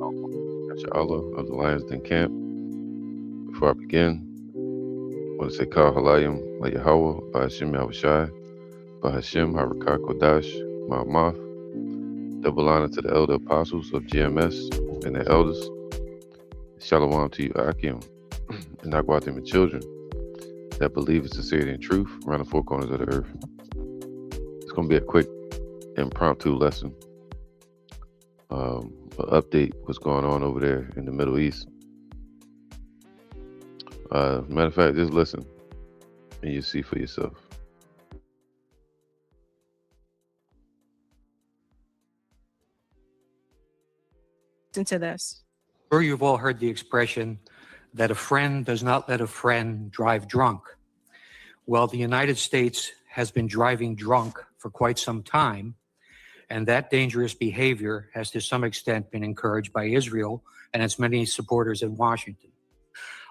Allah of the Lions Den Camp. Before I begin, I want to say Kal Halayim La Yahweh, Bahashim Yahushai, Bahashim Harakah Kodash, Ma'amath. Double honor to the elder apostles of GMS and their elders. Shalom to you, Akim, and Nagwatim and children that believe in sincerity and truth around the four corners of the earth. It's going to be a quick impromptu lesson. An update what's going on over there in the Middle East. Matter of fact, just listen and you see for yourself. Listen to this. Sure, you've all heard the expression that a friend does not let a friend drive drunk. Well, the United States has been driving drunk for quite some time, and that dangerous behavior has to some extent been encouraged by Israel and its many supporters in Washington.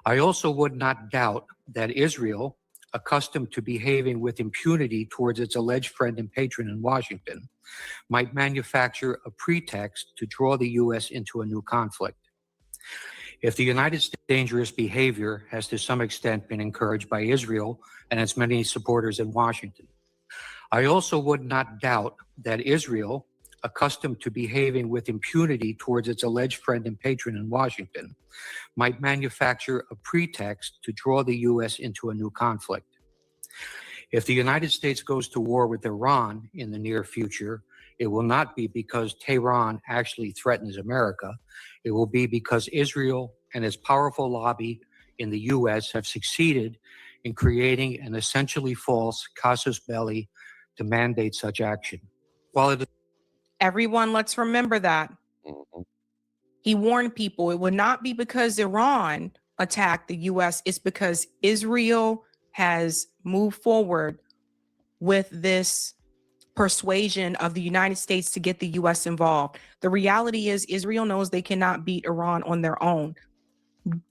I also would not doubt that Israel, accustomed to behaving with impunity towards its alleged friend and patron in Washington, might manufacture a pretext to draw the U.S. into a new conflict. If the United States' dangerous behavior has to some extent been encouraged by Israel and its many supporters in Washington, I also would not doubt that Israel, accustomed to behaving with impunity towards its alleged friend and patron in Washington, might manufacture a pretext to draw the U.S. into a new conflict. If the United States goes to war with Iran in the near future, it will not be because Tehran actually threatens America. It will be because Israel and its powerful lobby in the U.S. have succeeded in creating an essentially false casus belli to mandate such action. While it Everyone, let's remember that. Mhm. He warned people it would not be because Iran attacked the U.S., it's because Israel has moved forward with this persuasion of the United States to get the U.S. involved. The reality is Israel knows they cannot beat Iran on their own.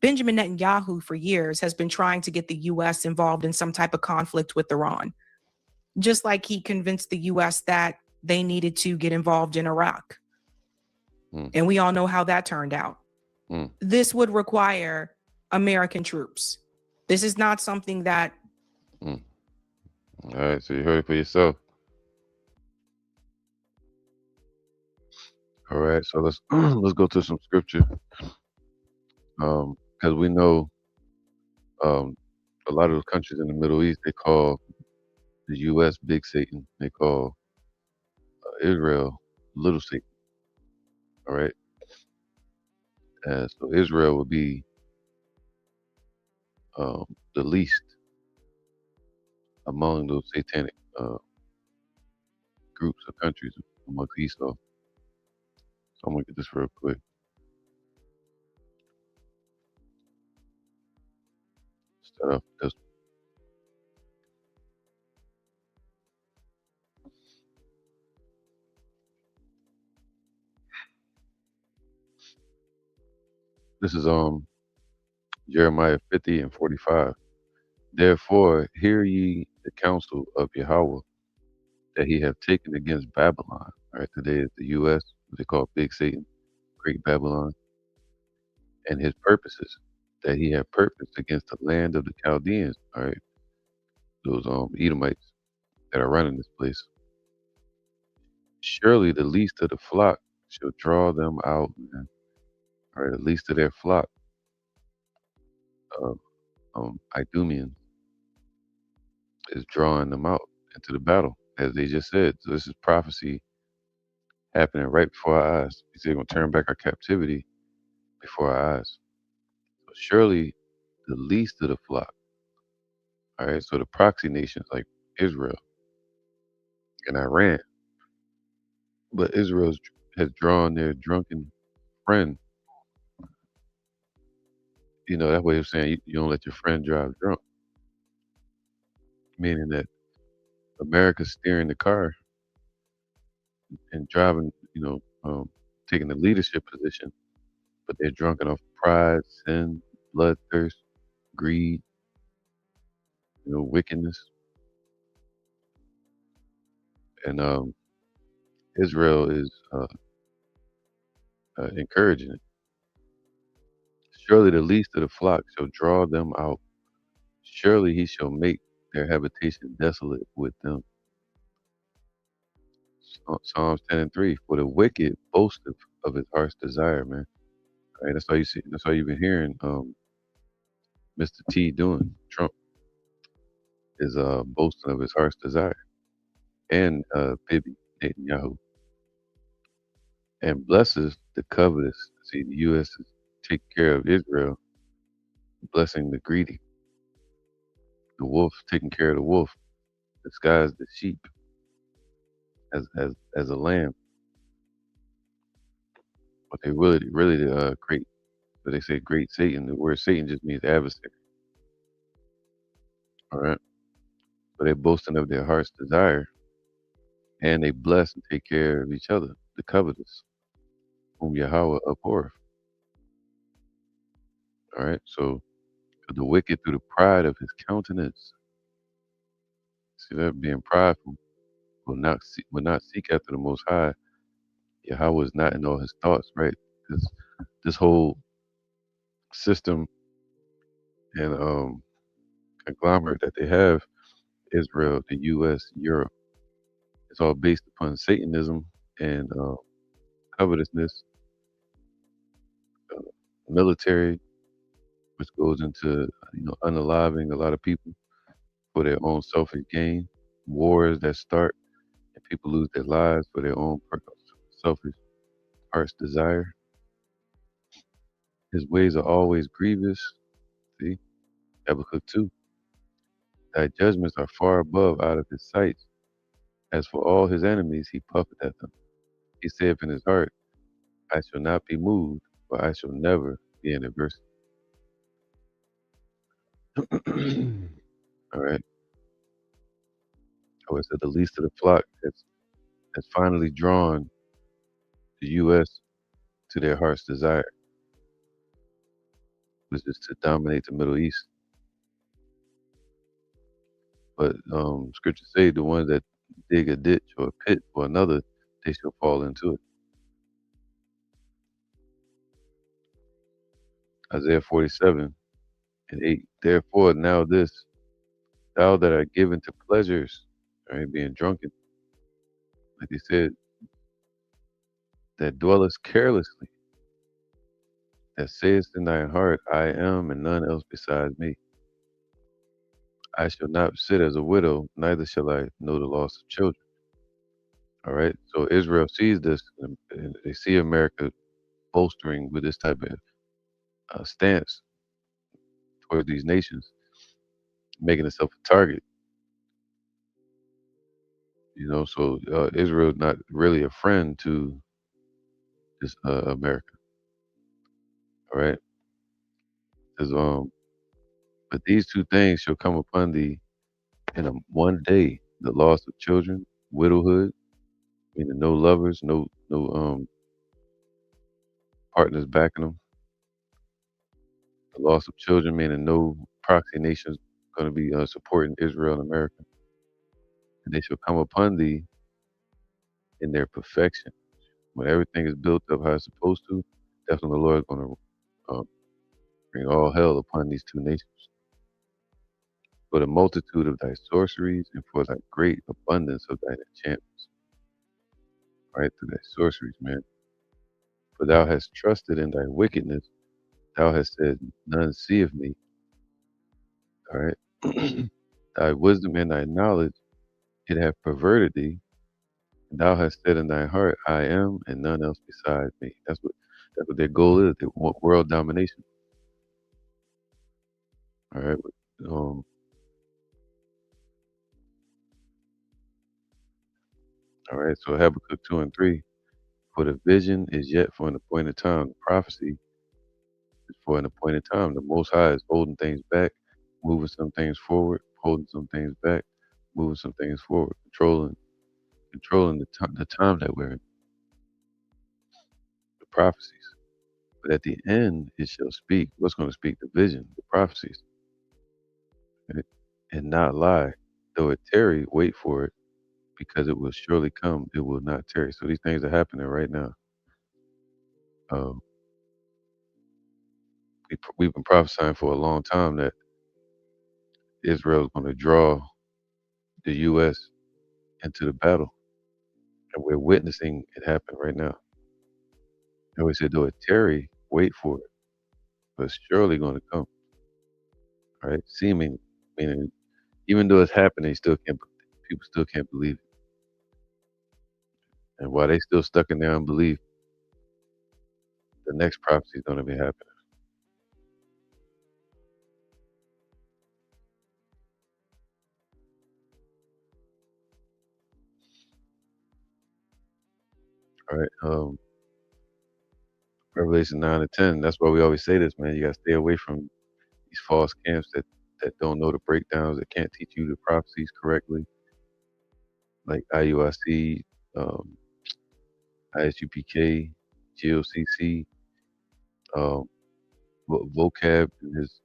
Benjamin Netanyahu for years has been trying to get the U.S. involved in some type of conflict with Iran, just like he convinced the U.S. that they needed to get involved in Iraq. And we all know how that turned out. This would require American troops. This is not something that. All right, so you heard it for yourself. All right, so let's let's go to some scripture. Because we know a lot of those countries in the Middle East, they call the U.S. Big Satan. They call Israel Little Satan. All right, so Israel would be the least among those satanic groups of countries amongst Esau. So I'm gonna get this real quick. Start off with this. This is Jeremiah 50 and 45. Therefore, hear ye the counsel of Yahweh that he have taken against Babylon. All right, today is the U.S. What they call Big Satan, Great Babylon, and his purposes that he have purposed against the land of the Chaldeans. All right, those Edomites that are running this place. Surely the least of the flock shall draw them out, man. All right, the least of their flock, Idumeans, is drawing them out into the battle, as they just said. So this is prophecy happening right before our eyes. He said, "He's going to turn back our captivity before our eyes." So surely the least of the flock. All right, so the proxy nations like Israel and Iran, but Israel has drawn their drunken friend. You know, that way of saying you don't let your friend drive drunk, meaning that America's steering the car and driving, taking the leadership position, but they're drunken off pride, sin, bloodthirst, greed, wickedness, and Israel is encouraging it. Surely the least of the flock shall draw them out. Surely he shall make their habitation desolate with them. Psalms 10 and 3. For the wicked boasteth of his heart's desire, man. All right, that's all you see. That's all you've been hearing. Mr. T doing. Trump is boasting of his heart's desire, and Bibi Netanyahu, and blesses the covetous. See, the U.S. is taking care of Israel, blessing the greedy. The wolf taking care of the wolf, disguised the sheep as a lamb. But they really great. But they say great Satan. The word Satan just means adversary. All right. So they're boasting of their heart's desire, and they bless and take care of each other, the covetous, whom Yahweh abhorreth. All right. So the wicked through the pride of his countenance. See that being prideful will not seek after the Most High. Yahweh is not in all his thoughts, right? Because this whole system and conglomerate that they have, Israel, the U.S., Europe, it's all based upon Satanism and covetousness, military, which goes into unaliving a lot of people for their own selfish gain, wars that start and people lose their lives for their own selfish heart's desire. His ways are always grievous. See, Habakkuk 2. Thy judgments are far above out of his sight. As for all his enemies, he puffeth at them. He saith in his heart, I shall not be moved, for I shall never be in adversity. All right. So it said the least of the flock has finally drawn the U.S. to their heart's desire, which is to dominate the Middle East. But scriptures say the ones that dig a ditch or a pit for another, they shall fall into it. Isaiah 47 and 8. Therefore, now this, thou that art given to pleasures, right, being drunken, like he said, that dwellest carelessly, that sayest in thine heart, I am and none else besides me. I shall not sit as a widow, neither shall I know the loss of children. All right. So Israel sees this, and they see America bolstering with this type of stance towards these nations, making itself a target. So Israel is not really a friend to this America. All right. Says, but these two things shall come upon thee in one day: the loss of children, widowhood, meaning no lovers, no partners backing them. The loss of children, meaning no proxy nations going to be supporting Israel and America. And they shall come upon thee in their perfection. When everything is built up how it's supposed to, that's when the Lord is going to bring all hell upon these two nations. For the multitude of thy sorceries and for thy great abundance of thine enchantments. Right, through thy sorceries, man. For thou hast trusted in thy wickedness. Thou hast said, none seeth me. All right. Thy wisdom and thy knowledge, it hath perverted thee. And thou hast said in thy heart, I am, and none else besides me. That's what their goal is. They want world domination. All right. All right. So Habakkuk 2 and 3. For the vision is yet for an appointed time. The prophecy is for an appointed time. The Most High is holding things back, moving some things forward, holding some things back, moving some things forward, controlling the time that we're in. The prophecies. But at the end, it shall speak. What's going to speak? The vision, the prophecies. Right? And not lie. Though it tarry, wait for it, because it will surely come. It will not tarry. So these things are happening right now. we've been prophesying for a long time that Israel's going to draw the U.S. into the battle, and we're witnessing it happen right now. And we said, though it tarry, wait for it, but it's surely going to come. Right? Seeming, meaning, even though it's happening, people still can't believe it. And while they still stuck in their unbelief, the next prophecy is going to be happening. All right. Revelation 9 and 10. That's why we always say this, man. You got to stay away from these false camps that don't know the breakdowns, that can't teach you the prophecies correctly, like IUIC, ISUPK, GOCC, vocab and his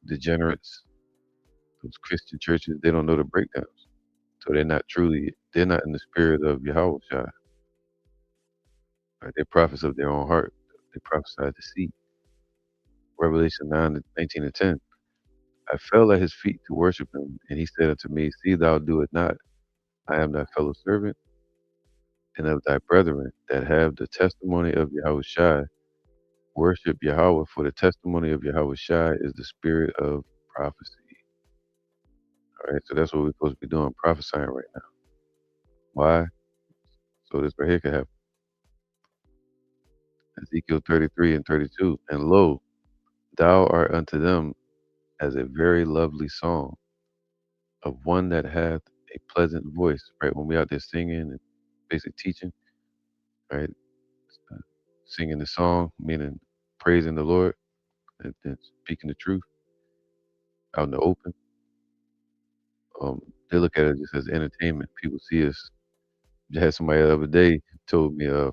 degenerates, those Christian churches. They don't know the breakdowns, so they're not in the spirit of Yahweh Shai. Right? They're prophets of their own heart. They prophesy deceit. Revelation 9, 19 and 10. I fell at his feet to worship him, and he said unto me, See thou do it not. I am thy fellow servant, and of thy brethren that have the testimony of Yahweh Shai. Worship Yahweh, for the testimony of Yahweh Shai is the spirit of prophecy. All right, so that's what we're supposed to be doing, prophesying right now. Why? So this right here can happen. Ezekiel 33 and 32. And lo, thou art unto them as a very lovely song of one that hath a pleasant voice. Right, when we out there singing and basically teaching, right, singing the song, meaning praising the Lord and speaking the truth out in the open. They look at it just as entertainment. People see us. I had somebody the other day told me, a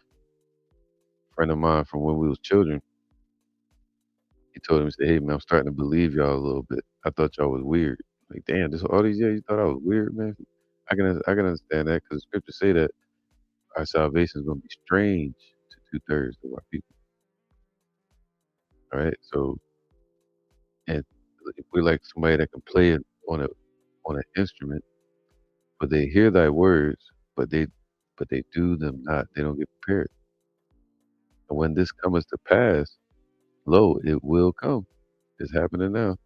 friend of mine from when we was children, he told him, he said, hey man, I'm starting to believe y'all a little bit. I thought y'all was weird. Like, damn, this all these years you thought I was weird, man. I can understand that, because the scriptures say that our salvation is going to be strange to 2/3 of our people. All right, so, and if we're like somebody that can play it on an instrument, but they hear thy words, but they do them not. They don't get prepared. And when this comes to pass, lo, it will come. It's happening now.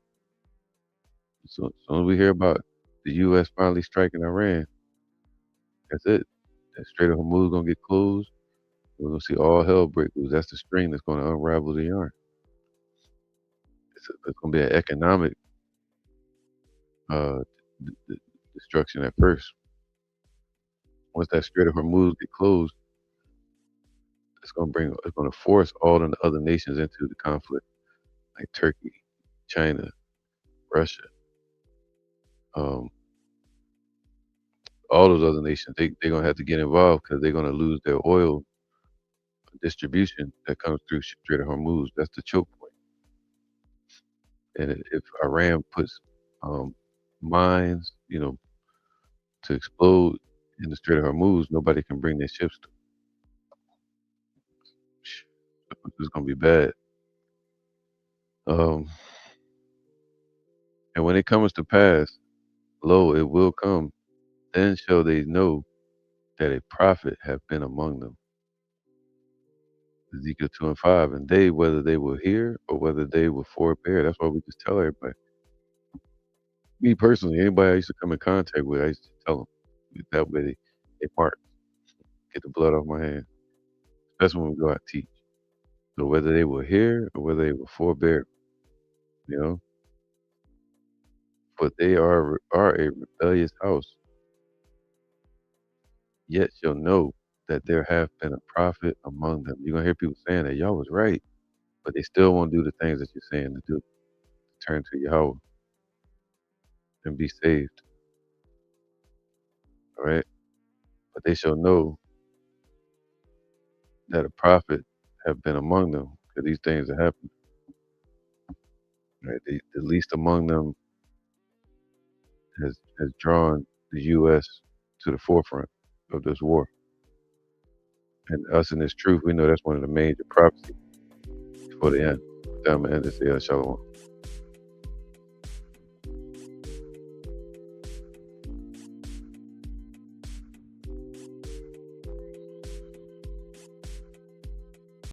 So as soon as we hear about the U.S. finally striking Iran, that's it. That Strait of Hormuz gonna get closed. We're gonna see all hell break loose. That's the string that's gonna unravel the yarn. It's gonna be an economic uh, destruction at first. Once that Strait of Hormuz get closed, it's gonna force all the other nations into the conflict, like Turkey, China, Russia, all those other nations. They're gonna have to get involved, because they're gonna lose their oil distribution that comes through Strait of Hormuz. That's the choke point. And if Iran puts mines, to explode in the Strait of Hormuz, nobody can bring their ships through. It's gonna be bad. And when it comes to pass, lo, it will come. Then shall they know that a prophet have been among them. Ezekiel 2 and 5. And they, whether they will hear or whether they will forbear. That's why we just tell everybody. Me personally, anybody I used to come in contact with, I used to tell them. That way they part, get the blood off my hands. Especially when we go out and teach. So whether they will hear or whether they will forbear, but they are a rebellious house. Yet shall know that there have been a prophet among them. You're gonna hear people saying that y'all was right, but they still won't do the things that you're saying to do. Turn to Yahweh and be saved. All right? But they shall know that a prophet have been among them, because these things are happening. Right? The least among them has drawn the U.S. to the forefront of this war. And us in this truth, we know that's one of the major prophecies for the end. Tam and Shalom.